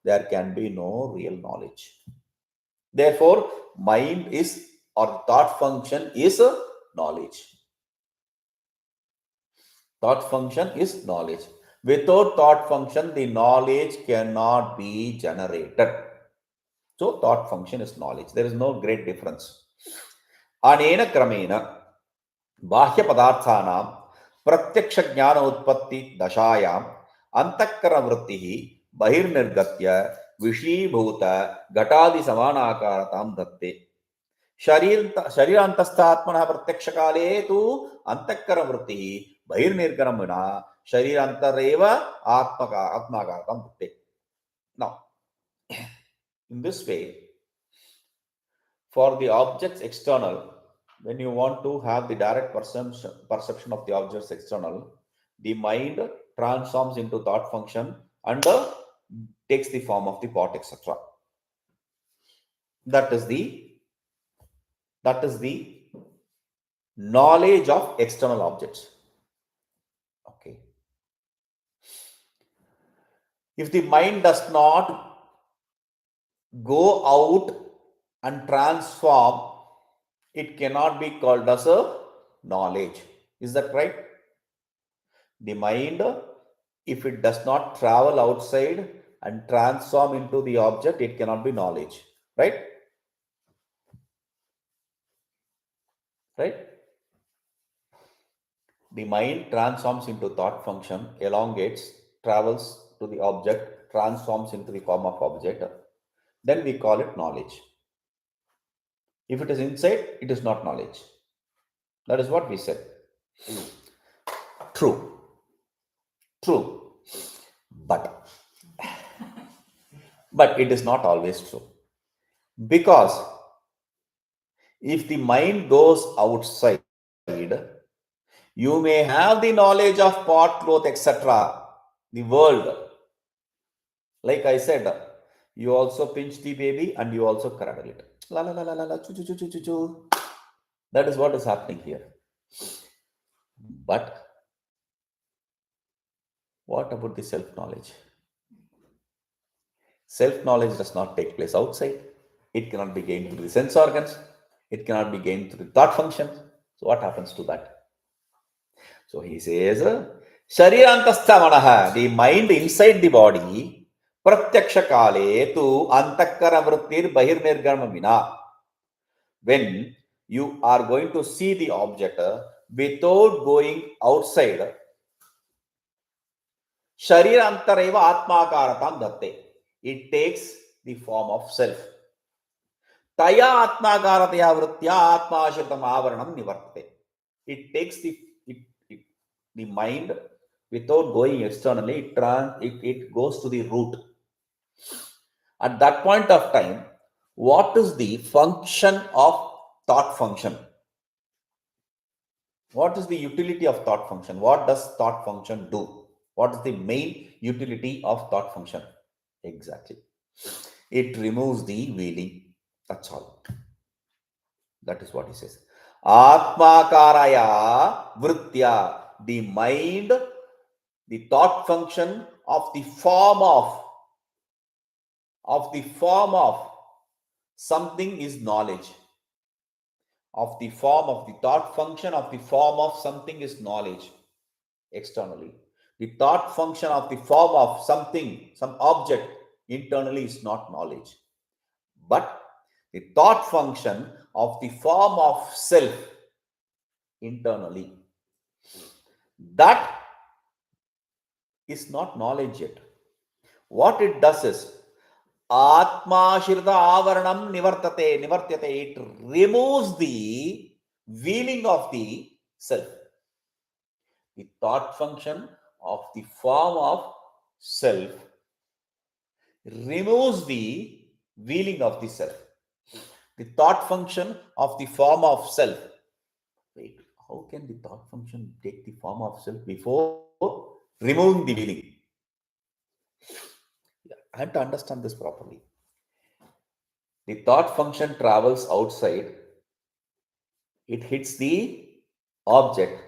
there can be no real knowledge. Therefore, mind is or thought function is a knowledge. Thought function is knowledge. Without thought function, the knowledge cannot be generated. So, thought function is knowledge. There is no great difference. Anena kramena bahya padarthanam pratyaksha jnana utpatti dashayam antakkara vrittihi bahirnirgatya vishibhuta gatadi samanakaratam datte. शरीरांतस्थात्मनः प्रत्यक्षकाले तु अंतःकरण वृत्तिः बहिर्निर्गमनं विना शरीरांतरेव आत्माकारकं भुक्ते. Now, in this way, for the objects external, when you want to have the direct perception of the objects external, the mind transforms into thought function and takes the form of the pot, etc. That is the knowledge of external objects. Okay. If the mind does not go out and transform, it cannot be called as a knowledge. Is that right? The mind, if it does not travel outside and transform into the object, it cannot be knowledge. Right? Right? The mind transforms into thought function, elongates, travels to the object, transforms into the form of object. Then we call it knowledge. If it is inside, it is not knowledge. That is what we said. True. But it is not always true. Because if the mind goes outside, you may have the knowledge of pot, cloth, etc., the world. Like I said, you also pinch the baby and you also cradle it. La la la la la, choo choo choo choo choo choo. That is what is happening here. But what about the self-knowledge? Self-knowledge does not take place outside. It cannot be gained through the sense organs. It cannot be gained through the thought functions. So what happens to that? So he says, Sharirantastha manaha, the mind inside the body, pratyaksha kale tu antakkara vrittir bahirnirgama vina. When you are going to see the object without going outside, Sharirantareva atmakaratam datte. It takes the form of self. Taya atmakarataya vritya atmashritam avaranam nivartate. It takes the mind without going externally, it goes to the root. At that point of time, what is the function of thought function? What is the utility of thought function? What does thought function do? What is the main utility of thought function? Exactly. It removes the wheeling. That's all. That is what he says. Atmakaraya vrittya. The mind, the thought function of the form of something is knowledge. Of the form of the thought function of the form of something is knowledge externally. The thought function of the form of something, some object internally is not knowledge. But the thought function of the form of self internally, that is not knowledge yet. What it does is, Atma Shirda Avaranam Nivartyate. It removes the wheeling of the self. The thought function of the form of self removes the wheeling of the self. The thought function of the form of self. Wait, how can the thought function take the form of self before removing the wheeling? I have to understand this properly. The thought function travels outside, it hits the object.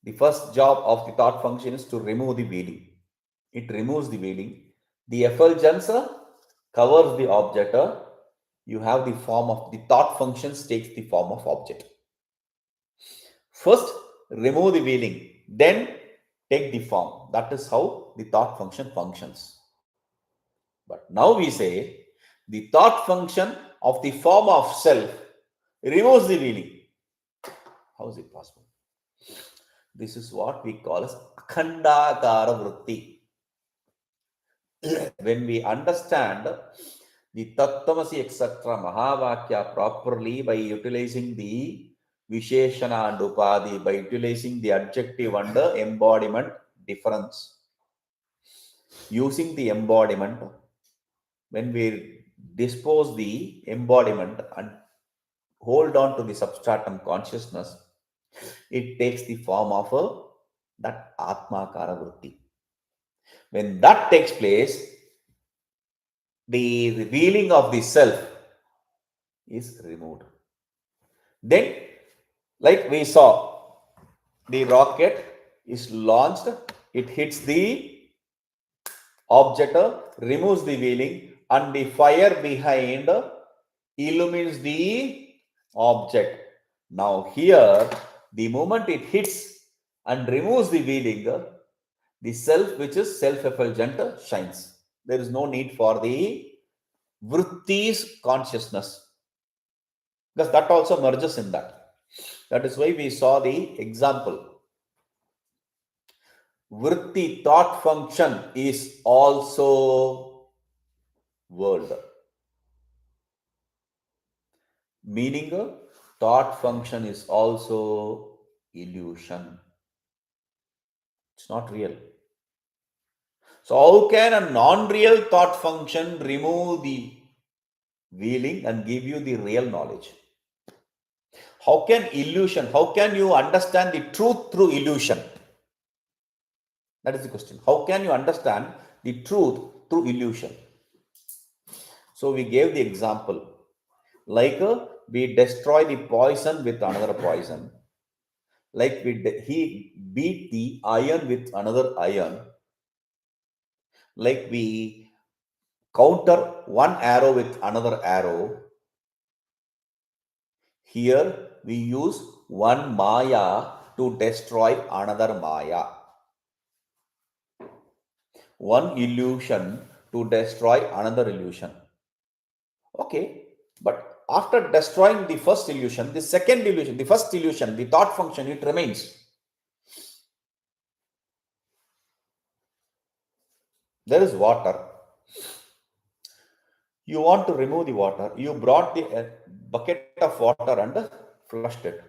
The first job of the thought function is to remove the wheeling. It removes the wheeling. The effulgence covers the object. You have the form of the thought functions takes the form of object. First, remove the wheeling, then take the form. That is how the thought function functions. But now we say the thought function of the form of self removes the wheeling. How is it possible? This is what we call as akhandakara vritti. When we understand the Tattvamasi etc. Mahavakya properly by utilizing the Visheshana and Upadhi, by utilizing the adjective and the embodiment difference, using the embodiment, when we dispose the embodiment and hold on to the substratum consciousness, it takes the form of that Atmakara Vritti. When that takes place, the revealing of the self is removed. Then, like we saw, the rocket is launched, it hits the object, removes the wheeling, and the fire behind illumines the object. Now here, the moment it hits and removes the wheeling, the self, which is self-effulgent, shines. There is no need for the vritti's consciousness, because that also merges in that. That is why we saw the example. Vritti thought function is also world. Meaning, thought function is also illusion. It's not real. So how can a non-real thought function remove the wheeling and give you the real knowledge? How can illusion, how can you understand the truth through illusion? That is the question. How can you understand the truth through illusion? So we gave the example, like we destroy the poison with another poison, like he beat the iron with another iron, like we counter one arrow with another arrow. Here we use one Maya to destroy another Maya, one illusion to destroy another illusion. Okay, but after destroying the first illusion, the second illusion, the first illusion, the thought function, it remains. There is water. You want to remove the water. You brought the bucket of water and flushed it.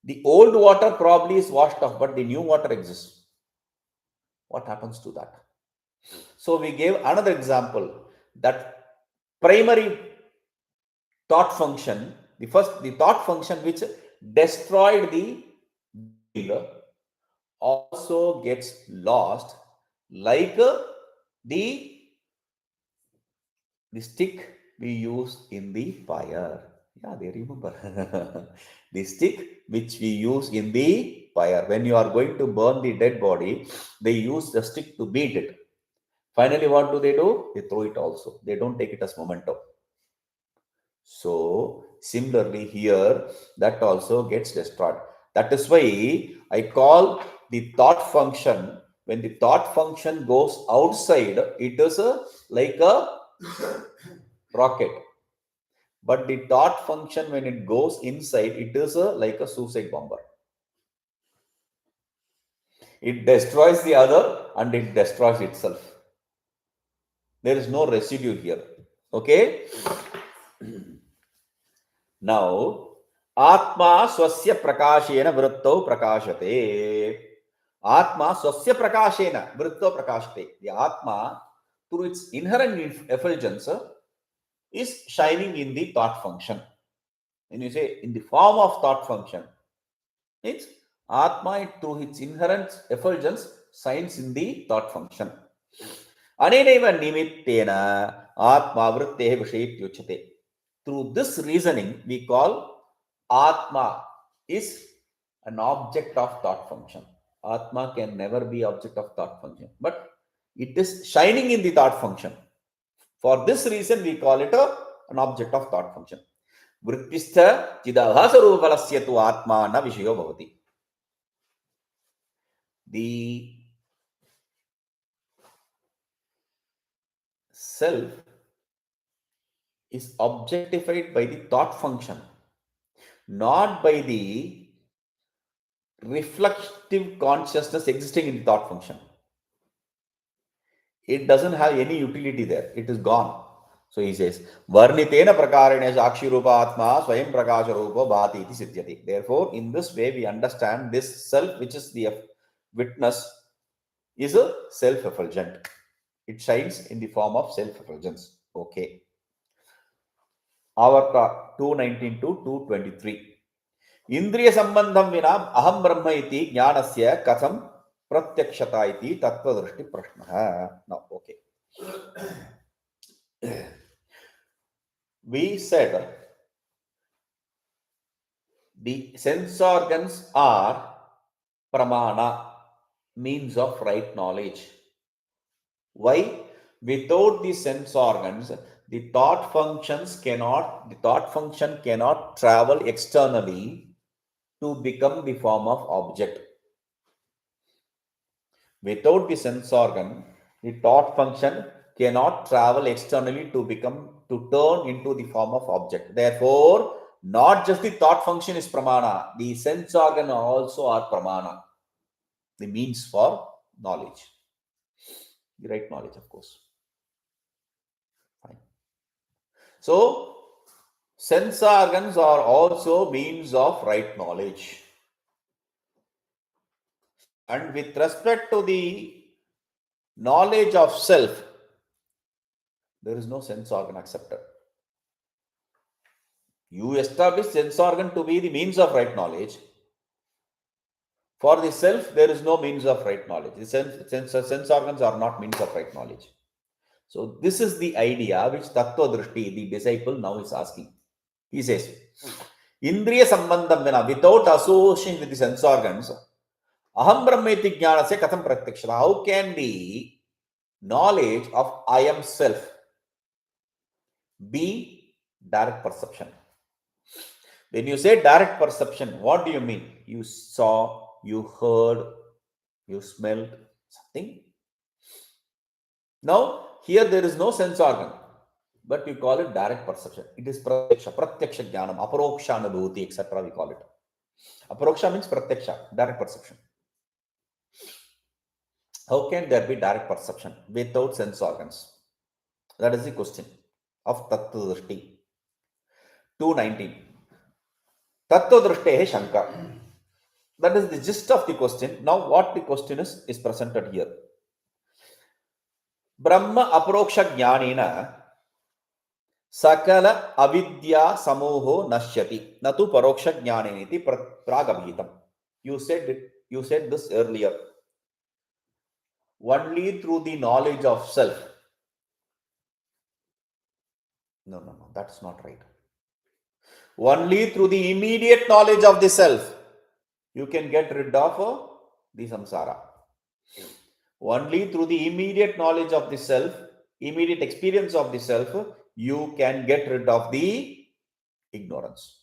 The old water probably is washed off, but the new water exists. What happens to that? So we gave another example that primary thought function, the thought function which destroyed the deal also gets lost, like the stick we use in the fire. Yeah, they remember. The stick which we use in the fire. When you are going to burn the dead body, they use the stick to beat it. Finally, what do? They throw it also. They don't take it as memento. So, similarly here, that also gets destroyed. That is why I call the thought function, when the thought function goes outside, it is like a rocket. But the thought function, when it goes inside, it is like a suicide bomber. It destroys the other and it destroys itself. There is no residue here. Okay? Now, Atma swasya prakashena vrittau prakashate. Atma swasya prakashena vrittau prakashate. The Atma, through its inherent effulgence, is shining in the thought function. When you say in the form of thought function, means Atma, through its inherent effulgence, shines in the thought function. Aneneva nimittena Atma vrittehe vishayityuchate. Through this reasoning, we call Atma is an object of thought function. Atma can never be object of thought function, but it is shining in the thought function. For this reason, we call it an object of thought function. Vrittistha chidabhasarupalasya tu atma na vishayo bhavati. The self is objectified by the thought function, not by the reflective consciousness existing in the thought function. It doesn't have any utility there. It is gone. So he says, Varnitena prakarene sakshi rupa atma swayam prakasha rupa bhati iti siddhyati. Therefore, in this way, we understand this self, which is the witness, is a self-effulgent. It shines in the form of self-effulgence. Okay. Our 219 to 223. Indriya sambandham vinam aham brahma iti jnanasya katham pratyakshata iti tattva drishti prashna. Now, okay. We said the sense organs are pramana, means of right knowledge. Why? Without the sense organs, the thought function cannot travel externally to become the form of object. Without the sense organ, the thought function cannot travel externally to turn into the form of object. Therefore, not just the thought function is pramana, the sense organ also are pramana, the means for knowledge. The right knowledge, of course. Fine. So, sense organs are also means of right knowledge. And with respect to the knowledge of self, there is no sense organ accepted. You establish sense organ to be the means of right knowledge. For the self, there is no means of right knowledge. The sense organs are not means of right knowledge. So this is the idea which Tattva Drishti, the disciple, now is asking. He says, Indriya sambandham vina, without association with the sense organs, aham brahmeti jnanasya katham pratyakshata. How can the knowledge of I am self be direct perception? When you say direct perception, what do you mean? You saw, you heard, you smelled something. Now, here there is no sense organ, but you call it direct perception. It is pratyaksha jnanam, aparoksha anubhuti, etc. We call it. Aparoksha means pratyaksha, direct perception. How can there be direct perception without sense organs? That is the question of Tattva Drishti. 219. Tattva Drishti Shanka. That is the gist of the question. Now, what the question is presented here. ब्रह्म अप्रोक्ष ज्ञानेन सकल अविद्या समूहो नश्यति न तु परोक्ष ज्ञानेन इति प्रागभिहितम्. You said this earlier. Only through the knowledge of self. No, that's not right. Only through the immediate knowledge of the self you can get rid of the samsara. Only through the immediate knowledge of the self, immediate experience of the self, you can get rid of the ignorance.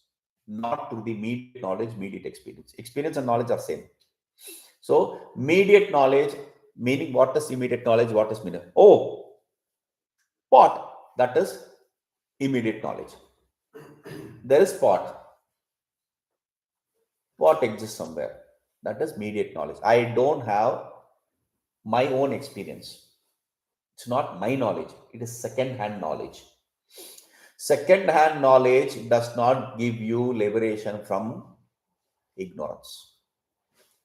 Not through the immediate knowledge, immediate experience. Experience and knowledge are same. So, immediate knowledge, meaning what is immediate knowledge, what is meaning? Oh, pot, that is immediate knowledge. There is pot. Pot exists somewhere. That is immediate knowledge. I don't have my own experience. It's not my knowledge. It is second-hand knowledge. Second-hand knowledge does not give you liberation from ignorance.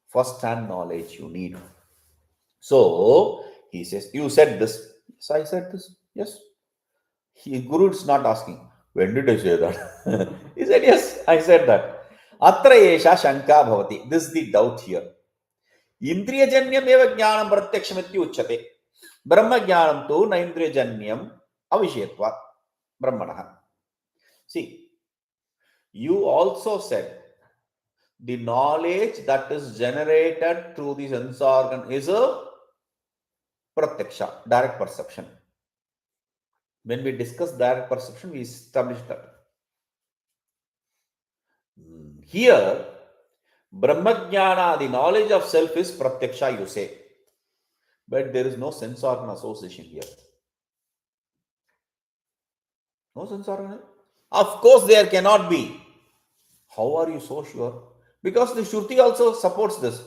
First-hand knowledge you need. So, he says, you said this. Yes, I said this. Yes. Guru is not asking, when did I say that? He said, yes, I said that. Atra esha shanka bhavati. This is the doubt here. Indriyajanyam eva jnanam pratyakshamitti uchyate. Brahma jnanam tu na indriyajanyam avishayatvat brahmanaha. See, you also said the knowledge that is generated through the sense organ is a pratyaksha, direct perception. When we discuss direct perception, we established that. Here, Brahmajnana, the knowledge of self is pratyaksha, you say. But there is no sense organ association here. No sense organ? Of course, there cannot be. How are you so sure? Because the Shruti also supports this.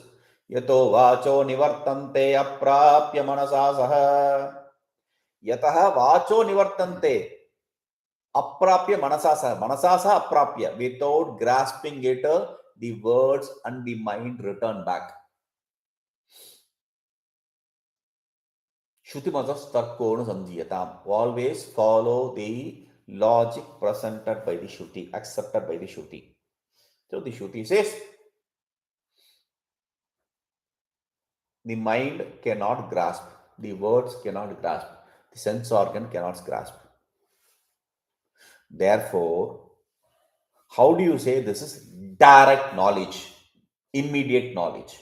Yato vacho nivartante aprapya manasa saha. Yataha vacho nivartante aprapya manasa saha. Manasa saha aprapya. Without grasping it, the words and the mind return back. Shruti mazas tarkonu samjiyatam. Always follow the logic presented by the Shruti, accepted by the Shruti. So the Shruti says, the mind cannot grasp, the words cannot grasp, the sense organ cannot grasp. Therefore, how do you say this is direct knowledge, immediate knowledge?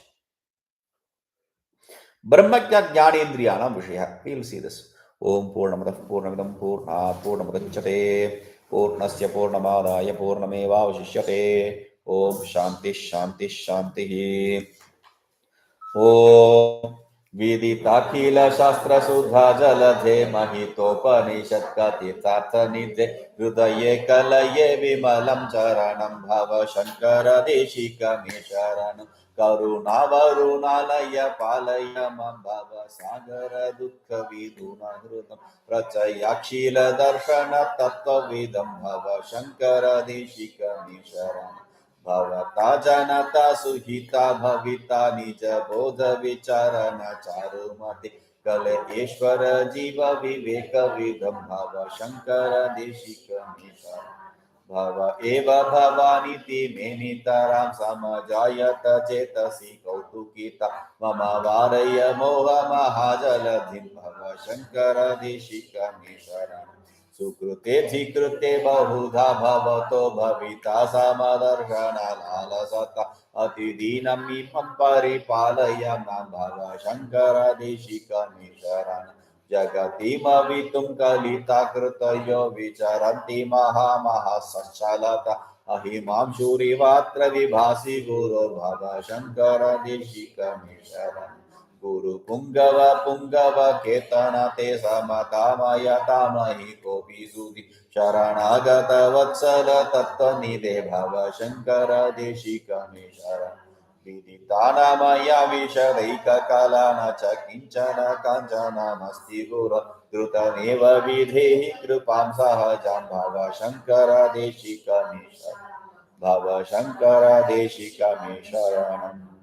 Brahmajna jnanendriyanam vishaya. We will see this. Om Purnamadav Purnamidam Purnat Purnamudachyate Purnasya Purnamadaya Purnameva Vashishyate. Om Shanti Shanti Shanti. Om विदिताखिल शास्त्र सुधा जलधे महितोपनिषद कथितार्थ निधे हृदये कलये विमलं चरणं भव शंकर देशिक मे शरणं करुणावरुणालय पालय मम भव सागर दुःख विदुन हृदं प्रचयाखिल दर्शन तत्त्वविदं भव शंकर देशिक मे शरणं भवता जनता सुहिता भविता निज बोध विचारण चारुमति कलेश्वर जीव विवेक विदम भव शंकर देशिक निशा भव एव भवानीति मेनितरां समजायत चेतसि कौतुकिता मम वारय मोह महाजलधिं भव शंकर देशिक निशरण सुकृते धिकृते बहुधा भवतो भविता समदर्शनलालसता अतिदीनम् इमं परिपालय मां भव शंकर देशिक मे शरणं जगतिमवितुं कलिता कृतयो विचरन्ति महामहासच्छलता अहिमां शूरिवात्र विभासि गुरो भव शंकर देशिक मे शरणं गुरु पुंगव पुंगव केतन ते समतामयतामहि कोपि सुधि शरणागत वत्सल तत्त्वनिधे भव शंकर देशिक मे शरणं विदितानामया विशदैककला च किंचन काञ्चनमस्ति गुरो द्रुतमेव विधेहि कृपां सहजां भव शंकर देशिक मे शरणं भव शंकर देशिक मे शरणम्